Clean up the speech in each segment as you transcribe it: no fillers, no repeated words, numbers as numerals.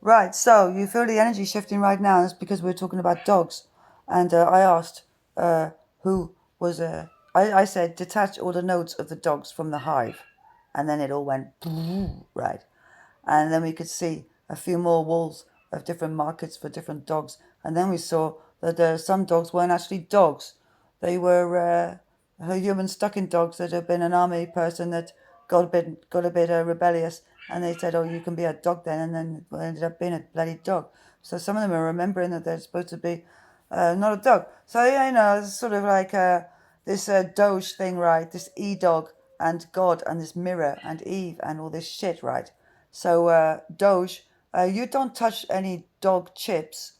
Right, so you feel the energy shifting right now. It's because we're talking about dogs. And I asked who was. I said, detach all the notes of the dogs from the hive. And then it all went, right. And then we could see a few more walls of different markets for different dogs. And then we saw that some dogs weren't actually dogs. They were human stuck-in dogs that had been an army person that got a bit rebellious, and they said, "Oh, you can be a dog then," and then ended up being a bloody dog. So some of them are remembering that they're supposed to be not a dog. So yeah, it's sort of like this Doge thing, right? This e-dog and God and this mirror and Eve and all this shit, right? So Doge, you don't touch any dog chips,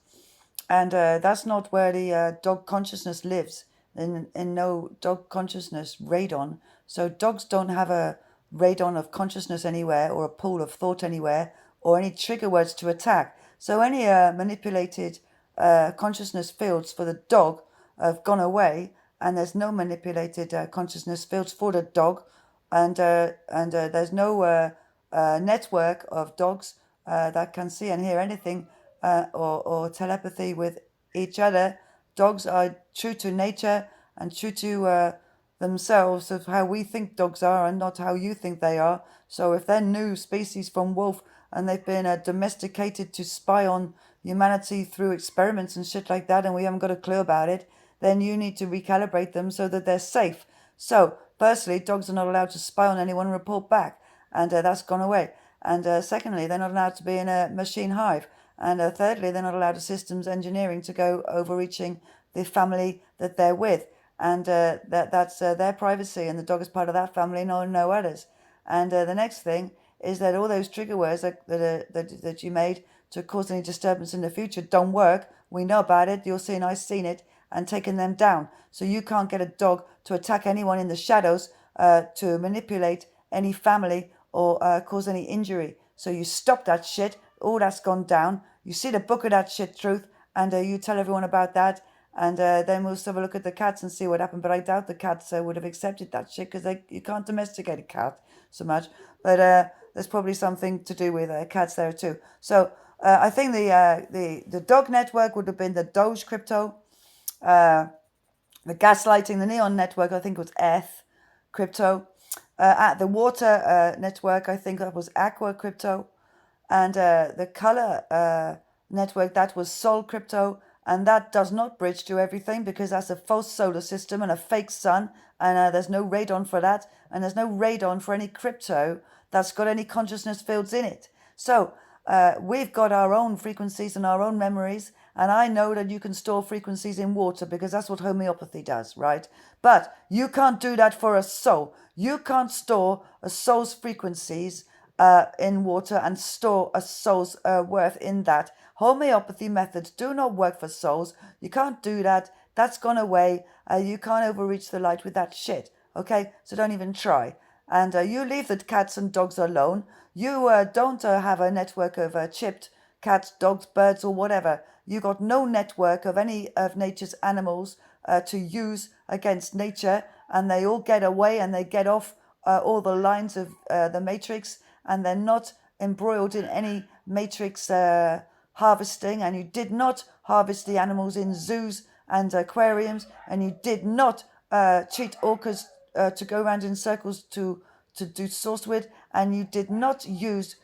and that's not where the dog consciousness lives. In no dog consciousness radon. So dogs don't have a radon of consciousness anywhere, or a pool of thought anywhere, or any trigger words to attack. So any manipulated consciousness fields for the dog have gone away, and there's no manipulated consciousness fields for the dog, and there's no network of dogs that can see and hear anything, or telepathy with each other. Dogs are true to nature and true to themselves, of how we think dogs are and not how you think they are. So if they're new species from wolf and they've been domesticated to spy on humanity through experiments and shit like that, and we haven't got a clue about it, then you need to recalibrate them so that they're safe. So, firstly, dogs are not allowed to spy on anyone and report back, and that's gone away. And secondly, they're not allowed to be in a machine hive. And thirdly, they're not allowed to systems engineering to go overreaching the family that they're with. And that's their privacy, and the dog is part of that family, no others. And the next thing is that all those trigger words that you made to cause any disturbance in the future don't work. We know about it. You're seeing I've seen it and taken them down. So you can't get a dog to attack anyone in the shadows, to manipulate any family, or cause any injury. So you stop that shit. All that's gone down. You see the book of that shit, Truth, and you tell everyone about that. And then we'll have a look at the cats and see what happened. But I doubt the cats would have accepted that shit, because you can't domesticate a cat so much. But there's probably something to do with cats there too. So I think the dog network would have been the Doge crypto, the gaslighting, the neon network, I think was ETH crypto. At the water network, I think that was Aqua crypto, and the color network, that was Sol crypto, and that does not bridge to everything, because that's a false solar system and a fake sun, and there's no radon for that, and there's no radon for any crypto that's got any consciousness fields in it. So we've got our own frequencies and our own memories, and I know that you can store frequencies in water, because that's what homeopathy does, right? But you can't do that for a soul. You can't store a soul's frequencies in water and store a soul's worth in that. Homeopathy methods do not work for souls. You can't do that. That's gone away. You can't overreach the light with that shit. Okay? So don't even try. And you leave the cats and dogs alone. You don't have a network of chipped cats, dogs, birds, or whatever. You got no network of any of nature's animals to use against nature, and they all get away and they get off all the lines of the matrix, and they're not embroiled in any matrix harvesting. And you did not harvest the animals in zoos and aquariums, and you did not treat orcas to go around in circles to do source with, and you did not use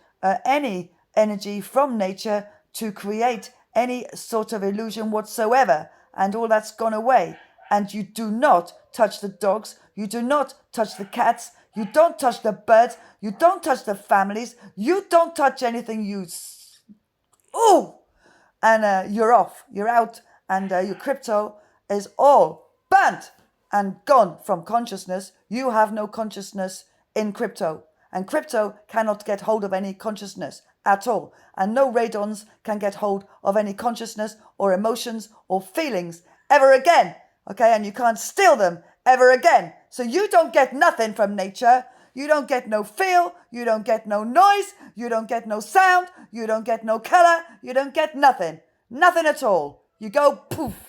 any energy from nature to create any sort of illusion whatsoever, and all that's gone away. And you do not touch the dogs, you do not touch the cats, you don't touch the birds, you don't touch the families, you don't touch anything. Ooh! And you're off, you're out, and your crypto is all banned and gone from consciousness. You have no consciousness in crypto, and crypto cannot get hold of any consciousness at all, and no radons can get hold of any consciousness or emotions or feelings ever again. Okay, and you can't steal them ever again. So you don't get nothing from nature. You don't get no feel, you don't get no noise, you don't get no sound, you don't get no color, you don't get nothing. Nothing at all. You go poof.